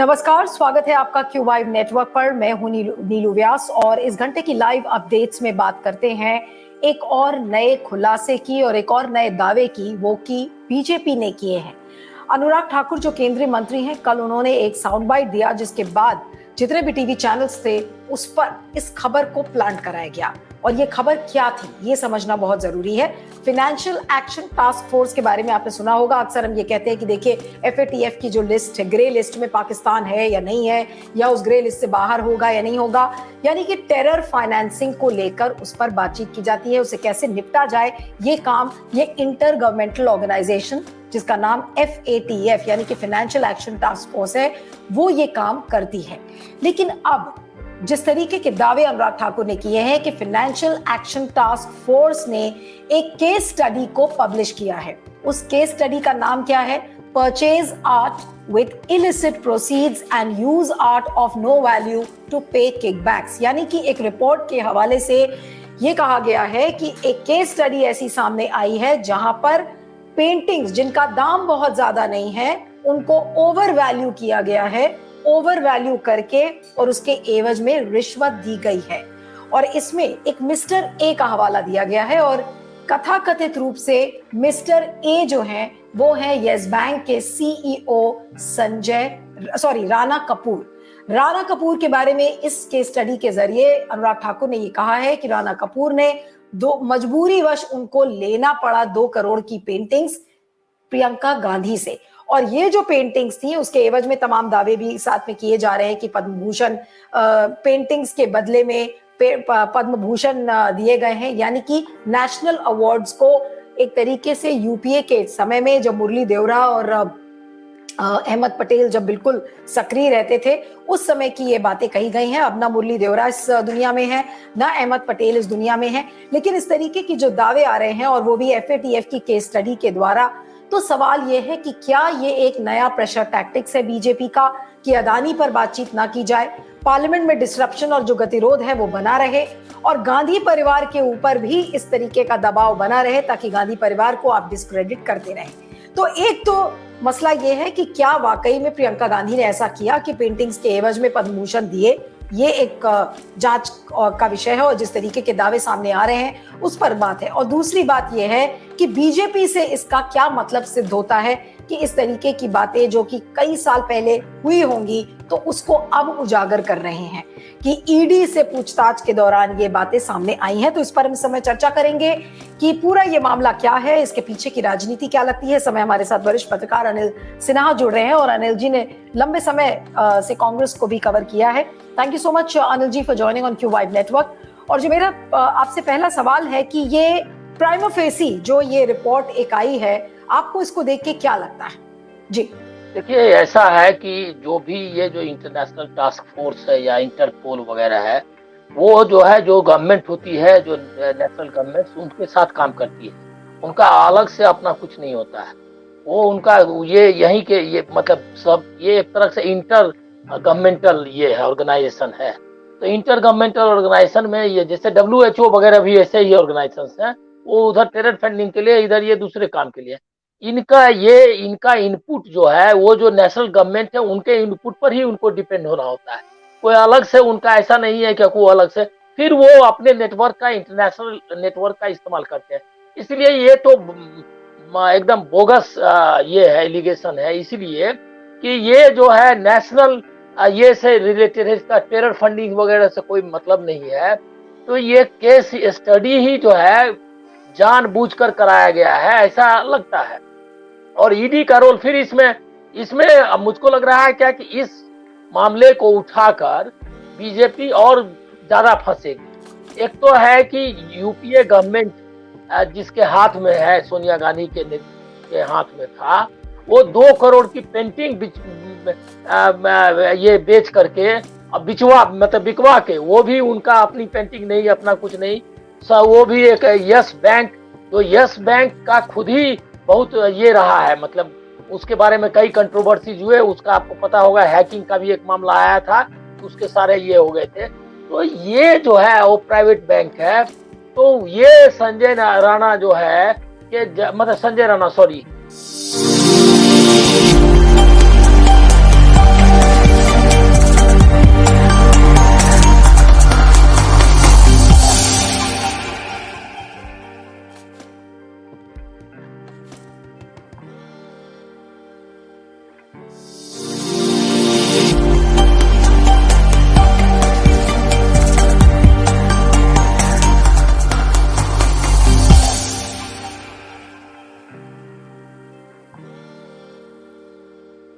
नमस्कार, स्वागत है आपका क्यू वाइव नेटवर्क पर। मैं हूं नीलू व्यास और इस घंटे की लाइव अपडेट्स में बात करते हैं एक और नए खुलासे की और एक और नए दावे की, वो कि बीजेपी ने किए हैं। अनुराग ठाकुर जो केंद्रीय मंत्री हैं, कल उन्होंने एक साउंड बाइट दिया जिसके बाद जितने भी टीवी चैनल्स थे उस पर इस खबर को प्लांट कराया गया। और ये खबर क्या थी, ये समझना बहुत जरूरी है। फाइनेंशियल एक्शन टास्क फोर्स के बारे में आपने सुना होगा। अक्सर हम ये कहते हैं कि देखिए FATF की जो लिस्ट है, ग्रे लिस्ट में पाकिस्तान है या नहीं है, या उस ग्रे लिस्ट से बाहर होगा या नहीं होगा। यानी कि टेरर फाइनेंसिंग को लेकर उस पर बातचीत की जाती है, उसे कैसे निपटा जाए। ये काम ये इंटर गवर्नमेंटल ऑर्गेनाइजेशन जिसका नाम FATF यानी कि फाइनेंशियल एक्शन टास्क फोर्स है, वो ये काम करती है। लेकिन अब जिस तरीके के दावे अनुराग ठाकुर ने किए हैं कि फाइनेंशियल एक्शन टास्क फोर्स ने एक केस स्टडी को पब्लिश किया है, उस केस स्टडी का नाम क्या है? Purchase art with illicit proceeds and use art of no value to pay kickbacks. यानी कि एक रिपोर्ट के हवाले से ये कहा गया है कि एक केस स्टडी ऐसी सामने आई है जहां पर पेंटिंग्स जिनका दाम बहुत ज्यादा नहीं है उनको ओवर वैल्यू किया गया है, ओवर वैल्यू करके, और उसके एवज में रिश्वत दी गई है। और इसमें एक मिस्टर ए का हवाला दिया गया है और कथाकथित रूप से मिस्टर ए जो हैं वो हैं यस बैंक के CEO राणा कपूर। राणा कपूर के बारे में इस केस स्टडी के जरिए अनुराग ठाकुर ने ये कहा है कि राणा कपूर ने मजबूरी वश उनको लेना पड़ा 2 करोड़ की पेंटिंग्स प्रियंका गांधी से। और ये जो पेंटिंग्स थी उसके एवज में तमाम दावे भी साथ में किए जा रहे हैं कि पद्म भूषण पेंटिंग्स के बदले में पद्म भूषण दिए गए हैं। यानी कि नेशनल अवार्ड्स को एक तरीके से यूपीए के समय में जब मुरली देवरा और अहमद पटेल जब बिल्कुल सक्रिय रहते थे उस समय की ये बातें कही गई हैं। अब ना मुरली देवरा इस दुनिया में है, ना अहमद पटेल इस दुनिया में है, लेकिन इस तरीके की जो दावे आ रहे हैं और वो भी FATF की केस स्टडी के द्वारा, तो सवाल ये है कि क्या ये एक नया प्रेशर टैक्टिक्स है बीजेपी का कि अदानी पर बातचीत ना की जाए, पार्लियामेंट में डिसरप्शन और जो गतिरोध है वो बना रहे और गांधी परिवार के ऊपर भी इस तरीके का दबाव बना रहे ताकि गांधी परिवार को आप डिस्क्रेडिट करते रहें। तो एक तो मसला ये है कि क्या वाकई में प्रियंका गांधी ने ऐसा किया कि पेंटिंग्स के एवज में पद्म भूषण दिए, ये एक जांच का विषय है और जिस तरीके के दावे सामने आ रहे हैं उस पर बात है। और दूसरी बात यह है कि बीजेपी से इसका क्या मतलब सिद्ध होता है कि इस तरीके की बातें जो कि कई साल पहले हुई होंगी तो उसको अब उजागर कर रहे हैं कि ईडी से पूछताछ के दौरान ये बातें सामने आई हैं। तो इस पर हम समय चर्चा करेंगे कि पूरा ये मामला क्या है, इसके पीछे की राजनीति क्या लगती है। समय हमारे साथ वरिष्ठ पत्रकार अनिल सिन्हा जुड़ रहे हैं और अनिल जी ने लंबे समय से कांग्रेस को भी कवर किया है। Thank you so much Anil ji for joining on Q wave network. और जो मेरा आपसे पहला सवाल है कि ये प्राइमा फेसी जो ये रिपोर्ट एक आई है, आपको इसको देख के क्या लगता है? जी देखिए, ऐसा है कि जो भी ये जो इंटरनेशनल टास्क फोर्स है या इंटरपोल वगैरह है, वो जो है जो गवर्नमेंट होती है, जो नेशनल गवर्नमेंट उनके साथ काम करती है, उनका अलग से अपना कुछ नहीं होता है। वो उनका ये यहीं के ये मतलब सब ये एक तरह से इंटर गवर्नमेंटल ये है ऑर्गेनाइजेशन है। तो इंटर गवर्नमेंटल ऑर्गेनाइजेशन में ये जैसे WHO वगैरह भी ऐसे ही ऑर्गेनाइजेशन है, वो उधर टेरर फंडिंग के लिए, इधर ये दूसरे काम के लिए। इनका इनपुट जो है वो जो नेशनल गवर्नमेंट है उनके इनपुट पर ही उनको डिपेंड होना होता है। कोई अलग से उनका ऐसा नहीं है कि कोई अलग से फिर वो अपने नेटवर्क का, इंटरनेशनल नेटवर्क का इस्तेमाल करते हैं। इसलिए ये तो एकदम बोगस ये है, एलिगेशन है, इसलिए कि ये जो है नेशनल ये से रिलेटेड है, इसका टेरर फंडिंग वगैरह से कोई मतलब नहीं है। तो ये केस स्टडी ही जो है जानबूझकर कराया गया है, ऐसा लगता है। और ईडी का रोल फिर इसमें अब मुझको लग रहा है क्या कि इस मामले को उठाकर बीजेपी और ज्यादा फंसेगी। एक तो है कि यूपीए गवर्नमेंट जिसके हाथ में है, सोनिया गांधी के हाथ में था, वो 2 करोड़ की पेंटिंग ये बेच करके अब बिकवा के, वो भी उनका अपनी पेंटिंग नहीं, अपना कुछ नहीं, वो भी एक यस बैंक, तो यस बैंक का खुद ही बहुत ये रहा है, मतलब उसके बारे में कई कंट्रोवर्सीज हुए। उसका आपको पता होगा, हैकिंग का भी एक मामला आया था, उसके सारे ये हो गए थे। तो ये जो है वो प्राइवेट बैंक है। तो ये संजय राणा जो है कि मतलब संजय राणा